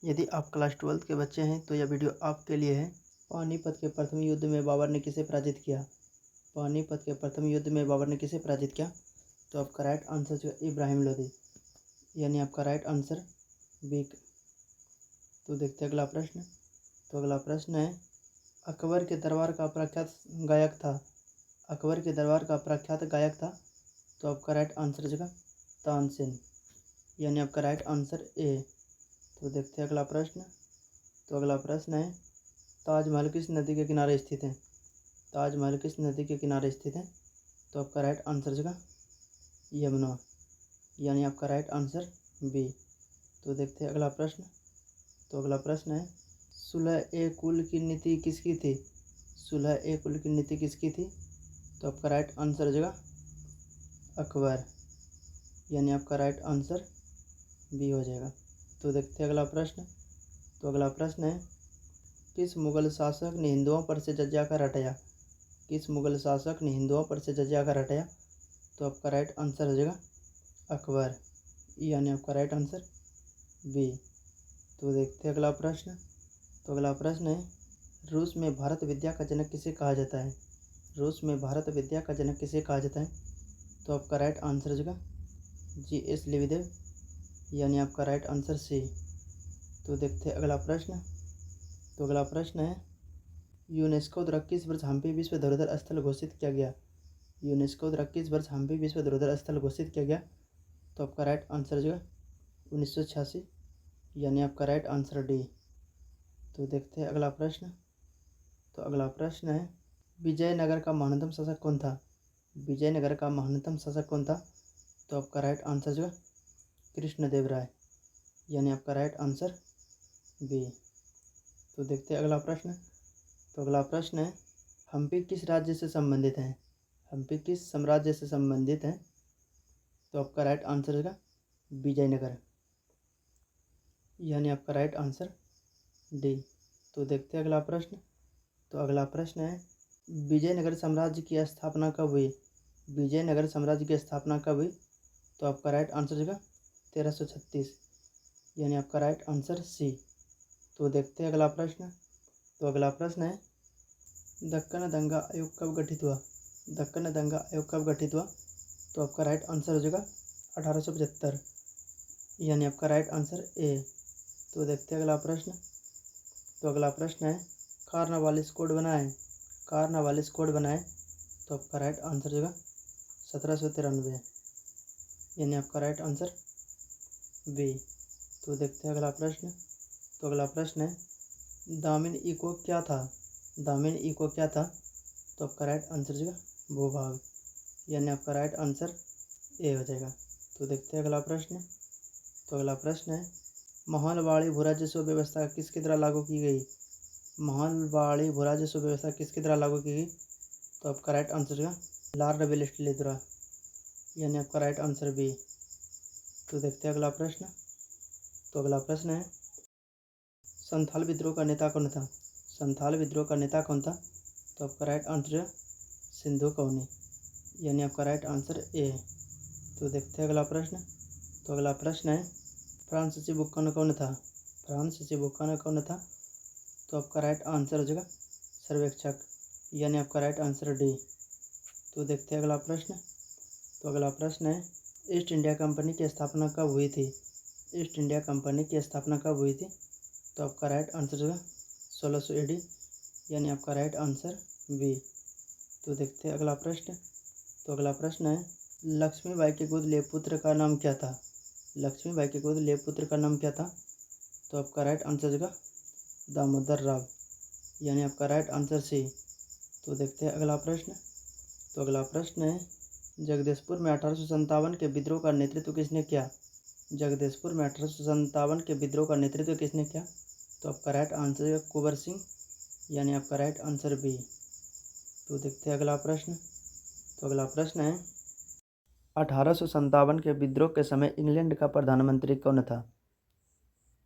यदि आप class 12th के बच्चे हैं तो यह वीडियो आपके लिए है। पानीपत के प्रथम युद्ध में बाबर ने किसे पराजित किया? पानीपत के प्रथम युद्ध में बाबर ने किसे पराजित किया? तो आपका राइट आंसर जो इब्राहिम लोदी, यानी आपका राइट आंसर बी। तो देखते हैं अगला प्रश्न। तो अगला प्रश्न है, अकबर के दरबार का प्रख्यात गायक था। अकबर के दरबार का प्रख्यात गायक था। तो आपका राइट आंसर जगह तानसेन, यानी आपका राइट आंसर ए। तो देखते हैं अगला प्रश्न। तो अगला प्रश्न है, ताजमहल किस नदी के किनारे स्थित है? ताजमहल किस नदी के किनारे स्थित है? तो आपका राइट आंसर जगह यमुना, यानी आपका राइट आंसर बी। तो देखते हैं अगला प्रश्न। तो अगला प्रश्न है, सुलह ए कुल की नीति किसकी थी? सुलह ए कुल की नीति किसकी थी? तो आपका राइट आंसर जगह अकबर, यानी आपका राइट आंसर बी हो जाएगा। तो देखते हैं अगला प्रश्न। तो अगला प्रश्न है, किस मुगल शासक ने हिंदुओं पर से जजिया कर हटाया? किस मुगल शासक ने हिंदुओं पर से जजिया कर हटाया? तो आपका राइट आंसर हो जाएगा अकबर, यानी आपका राइट आंसर बी। तो देखते हैं अगला प्रश्न। तो अगला प्रश्न है, रूस में भारत विद्या का जनक किसे कहा जाता है? रूस में भारत विद्या का जनक किसे कहा जाता है? तो आपका राइट आंसर हो जाएगा G.S. लेविदेव, यानी आपका राइट आंसर सी। तो देखते हैं अगला प्रश्न। तो अगला प्रश्न है, यूनेस्को द्वारा किस वर्ष हम्पी विश्व धरोहर स्थल घोषित किया गया? यूनेस्को द्वारा किस वर्ष हम्पी विश्व धरोहर स्थल घोषित किया गया? तो आपका राइट आंसर जो है 1986, यानी आपका राइट आंसर डी। तो देखते हैं अगला प्रश्न। तो अगला प्रश्न है, विजयनगर का महानतम शासक कौन था? विजयनगर का महानतम शासक कौन था? तो आपका राइट आंसर जो है कृष्णदेव राय, यानी आपका राइट आंसर बी। तो देखते हैं अगला प्रश्न। तो अगला प्रश्न है, हम्पी किस राज्य से संबंधित है? हम्पी किस साम्राज्य से संबंधित है? तो आपका राइट आंसर होगा विजयनगर, यानी आपका राइट आंसर डी। तो देखते हैं अगला प्रश्न। तो अगला प्रश्न है, विजयनगर साम्राज्य की स्थापना कब हुई? विजयनगर साम्राज्य की स्थापना कब हुई? तो आपका राइट आंसर होगा 1336, यानी आपका राइट आंसर सी। तो देखते हैं अगला प्रश्न। तो अगला प्रश्न है, दक्कन दंगा आयोग कब गठित हुआ? दक्कन दंगा आयोग कब गठित हुआ? तो आपका राइट आंसर हो जाएगा 1875, यानी आपका राइट आंसर ए। तो देखते हैं अगला प्रश्न। तो अगला प्रश्न है, कार्नवालिस कोड बनाए? कार्नवालिस कोड बनाए? तो आपका राइट आंसर होगा 1793, यानी आपका राइट आंसर बी। तो देखते हैं अगला प्रश्न। तो अगला प्रश्न है, दामिन इको क्या था? दामिन इको क्या था? तो आपका राइट आंसर होगा भूभाग, यानी आपका राइट आंसर ए हो जाएगा। तो देखते हैं अगला प्रश्न। तो अगला प्रश्न है, महालवाड़ी भूराजस्व व्यवस्था किसके द्वारा लागू की गई? महालवाड़ी भूराजस्व व्यवस्था किसके द्वारा लागू की गई? तो आपका राइट आंसर होगा लॉर्ड वेलेस्ली द्वारा, यानी आपका राइट आंसर बी। तो देखते हैं अगला प्रश्न। तो अगला प्रश्न है, संथाल विद्रोह का नेता कौन था? संथाल विद्रोह का नेता कौन था? तो आपका राइट आंसर है सिंधु कौनी, यानी आपका राइट आंसर ए। तो देखते हैं अगला प्रश्न। तो अगला प्रश्न है, फ्रांसीसी बुक्कन कौन था? फ्रांसीसी बुक्कन कौन था? तो आपका राइट आंसर हो जाएगा सर्वेक्षक, यानी आपका राइट आंसर डी। तो देखते हैं अगला प्रश्न। तो अगला प्रश्न है, ईस्ट इंडिया कंपनी की स्थापना कब हुई थी? ईस्ट इंडिया कंपनी की स्थापना कब हुई थी? तो आपका राइट आंसर होगा 1600 AD, यानी आपका राइट आंसर बी। तो देखते हैं अगला प्रश्न। तो अगला प्रश्न है, लक्ष्मीबाई के गोद पुत्र का नाम क्या था? लक्ष्मीबाई के गोद पुत्र का नाम क्या था? तो आपका राइट आंसर होगा दामोदर राव, यानी आपका राइट आंसर सी। तो देखते हैं अगला प्रश्न। तो अगला प्रश्न है, जगदीशपुर में 1857 के विद्रोह का नेतृत्व किसने किया? जगदीशपुर में 1857 के विद्रोह का नेतृत्व किसने किया? तो आपका राइट आंसर है कुंवर सिंह, यानी आपका राइट आंसर बी। तो देखते हैं अगला प्रश्न। तो अगला प्रश्न है, 1857 के विद्रोह के समय इंग्लैंड का प्रधानमंत्री कौन था?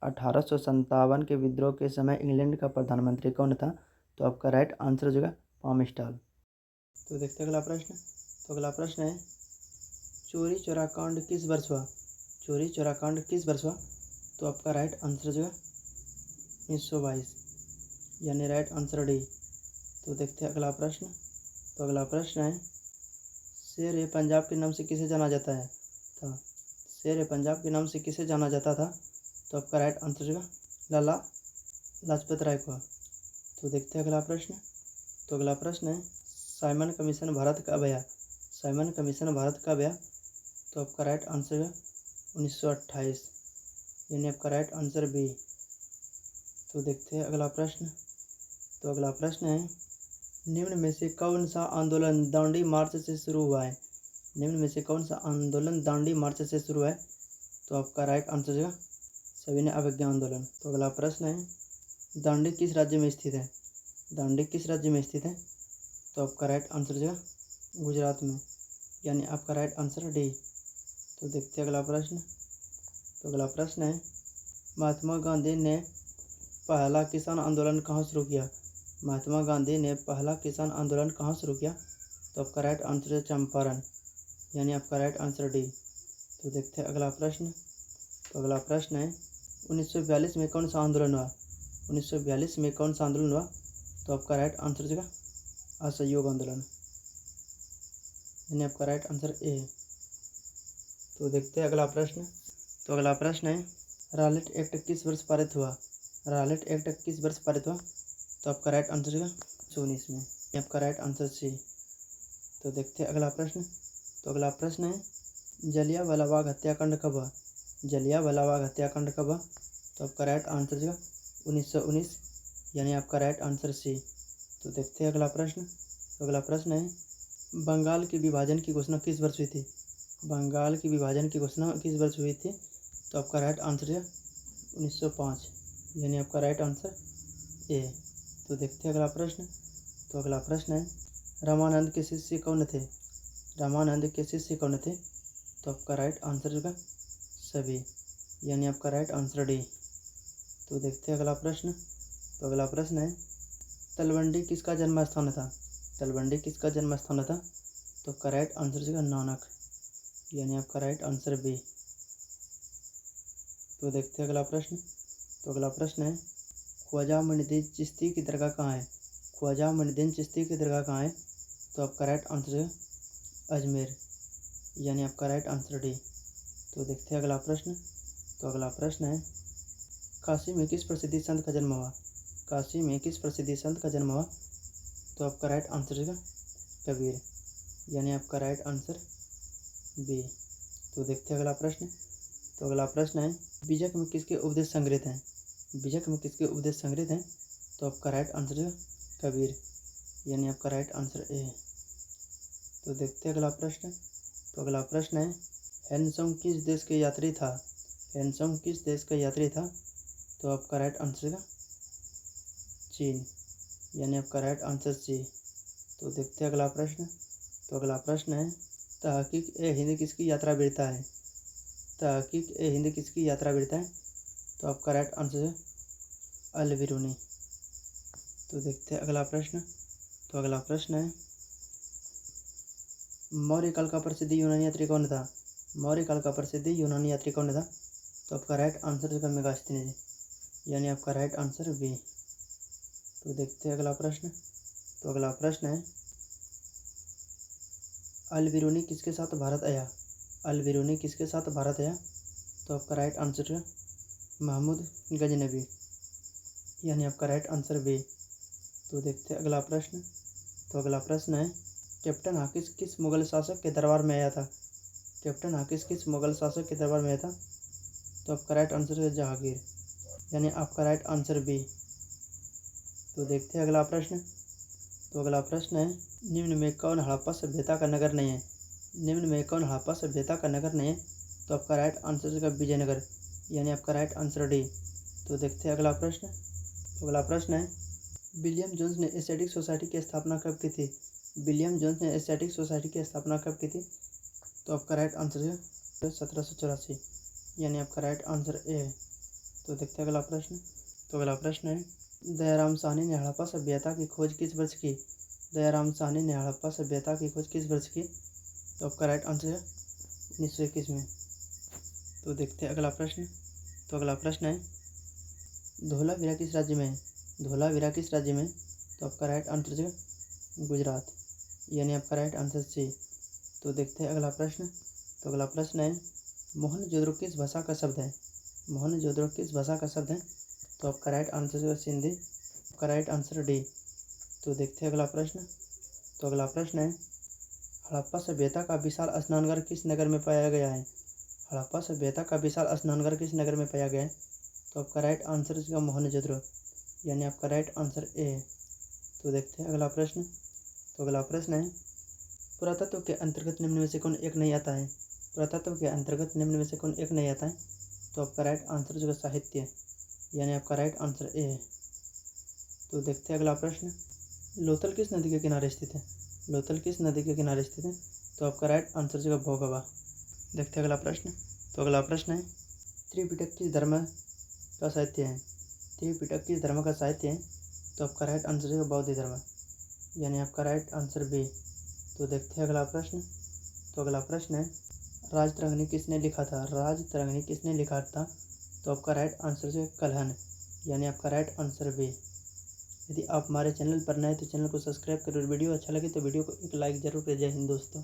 1857 के विद्रोह के समय इंग्लैंड का प्रधानमंत्री कौन था? तो आपका राइट आंसर हो जाएगा पामस्टाल। तो देखते हैं अगला प्रश्न। तो अगला प्रश्न है, चोरी चोरा कांड किस वर्ष हुआ? चोरी चोरा कांड किस वर्ष हुआ? तो आपका राइट आंसर हो जाएगा 1922, यानी राइट आंसर डी। तो देखते हैं अगला प्रश्न। तो अगला प्रश्न है, शेर ए पंजाब के नाम से किसे जाना जाता है था? शेर ए पंजाब के नाम से किसे जाना जाता था? तो आपका राइट आंसर होगा लाला लाजपत राय को। तो देखते हैं अगला प्रश्न। तो अगला प्रश्न है, साइमन कमीशन भारत कब आया? साइमन कमीशन भारत कब आया? तो आपका राइट आंसर है 1928, यानी आपका राइट आंसर बी। तो देखते हैं अगला प्रश्न। तो अगला प्रश्न है, निम्न में से कौन सा आंदोलन दांडी मार्च से शुरू हुआ है? निम्न में से कौन सा आंदोलन दांडी मार्च से शुरू है? तो आपका राइट आंसर है सविनय अवज्ञा आंदोलन। तो अगला प्रश्न है, दांडी किस राज्य में स्थित है? दांडी किस राज्य में स्थित है? तो आपका राइट आंसर है गुजरात में, यानी आपका राइट आंसर डी। तो देखते हैं अगला प्रश्न। तो अगला प्रश्न है, महात्मा गांधी ने पहला किसान आंदोलन कहाँ शुरू किया? महात्मा गांधी ने पहला किसान आंदोलन कहाँ शुरू किया? तो आपका राइट आंसर है चंपारण, यानी आपका राइट आंसर डी। तो देखते हैं अगला प्रश्न। तो अगला प्रश्न है, 1942 में कौन सा आंदोलन हुआ? 1942 में कौन सा आंदोलन हुआ? तो आपका राइट आंसर है असहयोग आंदोलन, यानी आपका राइट आंसर ए। तो देखते हैं अगला प्रश्न। तो अगला प्रश्न है, रॉलेट एक्ट किस वर्ष पारित हुआ? रॉलेट एक्ट किस वर्ष पारित हुआ? तो आपका राइट आंसर है 1919 में, आपका राइट आंसर सी। तो देखते हैं अगला प्रश्न। तो अगला प्रश्न है, जलियांवाला बाग हत्याकांड कब हुआ? जलियांवाला बाग हत्याकांड कब हुआ? तो आपका राइट आंसर है 1919, यानी आपका राइट आंसर सी। तो देखते हैं अगला प्रश्न। तो अगला प्रश्न है, बंगाल के विभाजन की घोषणा किस वर्ष हुई थी? बंगाल की विभाजन की घोषणा किस वर्ष हुई थी? तो आपका राइट आंसर है 1905, यानी आपका राइट आंसर ए। तो देखते हैं अगला प्रश्न। तो अगला प्रश्न है, रामानंद के शिष्य कौन थे? रामानंद के शिष्य कौन थे? तो आपका राइट आंसर होगा सभी, यानी आपका राइट आंसर डी। तो देखते हैं अगला प्रश्न। तो अगला प्रश्न है, तलवंडी किसका जन्म स्थान था? तलवंडी किसका जन्म स्थान था? तो आपका राइट आंसर होगा नानक, यानी आपका राइट आंसर बी। तो देखते हैं अगला प्रश्न। तो अगला प्रश्न है, ख्वाजा मुइनुद्दीन चिश्ती की दरगाह कहाँ है? ख्वाजा मुइनुद्दीन चिश्ती की दरगाह कहाँ है? तो आपका राइट आंसर है अजमेर, यानी आपका राइट आंसर डी। तो देखते हैं अगला प्रश्न। तो अगला प्रश्न है, काशी में किस प्रसिद्धि संत का जन्म हुआ? काशी में किस प्रसिद्धि संत का जन्म हुआ? तो आपका राइट आंसर है कबीर, यानी आपका राइट आंसर बी। तो देखते हैं अगला प्रश्न। तो अगला प्रश्न है, बीजक में किसके उपदेश संग्रहित हैं? बीजक में किसके उपदेश संग्रहित हैं? तो आपका राइट आंसर है कबीर, यानी आपका राइट आंसर ए। तो देखते हैं अगला प्रश्न। तो अगला प्रश्न है, हैनसोंग किस देश के यात्री था? हैनसोंग किस देश का यात्री था? तो आपका राइट आंसर है चीन, यानी आपका राइट आंसर सी। तो देखते हैं अगला प्रश्न। तो अगला प्रश्न है, तहकीक ए हिंद किसकी यात्रा वीरता है? तहकीक ए हिंद किसकी यात्रा वीरता है? तो आपका राइट आंसर है अल बिरूनी। तो देखते हैं अगला प्रश्न। तो अगला प्रश्न है, मौर्य काल का प्रसिद्ध यूनानी यात्री कौन था? मौर्य काल का प्रसिद्ध यूनानी यात्री कौन था? तो आपका राइट आंसर है मेगास्थनीज, यानी आपका राइट आंसर बी। तो देखते हैं अगला प्रश्न। तो अगला प्रश्न है, अल बिरूनी किसके साथ भारत आया? अल बिरूनी किसके साथ भारत आया? तो आपका राइट आंसर है महमूद गजनबी, यानी आपका राइट आंसर बी। तो देखते हैं अगला प्रश्न। तो अगला प्रश्न है, कैप्टन हाकिस किस मुगल शासक के दरबार में आया था? कैप्टन हाकिस किस मुगल शासक के दरबार में आया था? तो आपका राइट आंसर है जहांगीर, यानी आपका राइट आंसर बी। तो देखते हैं अगला प्रश्न। तो अगला प्रश्न है, निम्न में कौन हड़प्पा सभ्यता का नगर नहीं है? निम्न में कौन हड़प्पा सभ्यता का नगर नहीं है? तो आपका राइट आंसर है विजयनगर, यानी आपका राइट आंसर डी। तो देखते हैं अगला प्रश्न। तो अगला प्रश्न है, विलियम जोन्स ने एशियाटिक सोसाइटी की स्थापना कब की थी? विलियम जोन्स ने एशियाटिक सोसाइटी की स्थापना कब की थी? तो आपका राइट आंसर है 1784, यानी आपका राइट आंसर ए है। तो देखते हैं अगला प्रश्न। तो अगला प्रश्न है, दयाराम साहनी ने हड़प्पा सभ्यता की खोज किस वर्ष की? दयाराम साहनी ने हड़प्पा सभ्यता की खोज किस वर्ष की? तो आपका राइट आंसर है 1921 में। तो देखते हैं अगला प्रश्न। तो अगला प्रश्न है, धोलावीरा किस राज्य में है? धोलावीरा किस राज्य में? तो आपका राइट आंसर है गुजरात, यानी आपका राइट आंसर सी। तो देखते हैं अगला प्रश्न। तो अगला प्रश्न है मोहनजोदड़ो किस भाषा का शब्द है? मोहनजोदड़ो किस भाषा का शब्द है? तो आपका राइट आंसर है सिंधी, आपका राइट आंसर डी। तो देखते हैं अगला प्रश्न। तो अगला प्रश्न है हड़प्पा सभ्यता का विशाल स्नानघर किस नगर में पाया गया है? हड़प्पा सभ्यता का विशाल स्नानघर किस नगर में पाया गया है? तो आपका राइट आंसर इसका मोहनजोदड़ो, यानी आपका राइट आंसर ए है। तो देखते हैं अगला प्रश्न। तो अगला प्रश्न है पुरातत्व के अंतर्गत निम्न में से कौन एक नहीं आता है? पुरातत्व के अंतर्गत निम्न में से कौन एक नहीं आता है? तो आपका राइट आंसर जो है साहित्य, यानी आपका राइट आंसर ए है। तो देखते हैं अगला प्रश्न। लोथल किस नदी के किनारे स्थित है? लोथल किस नदी के किनारे स्थित है? तो आपका राइट आंसर जो है भोगवा। देखते हैं अगला प्रश्न। तो अगला प्रश्न है त्रिपिटक किस धर्म का साहित्य है? त्रिपिटक किस धर्म का साहित्य है? तो आपका राइट आंसर है बौद्ध धर्म, यानी आपका राइट आंसर बी। तो देखते हैं अगला प्रश्न। तो अगला प्रश्न है राजतरंगिणी किसने लिखा था? राजतरंगिणी किसने लिखा था? तो आपका राइट आंसर है कल्हण, यानी आपका राइट आंसर बी। यदि आप हमारे चैनल पर नए तो चैनल को सब्सक्राइब करो। वीडियो अच्छा लगे तो वीडियो को एक लाइक जरूर करें। जय हिंद दोस्तों।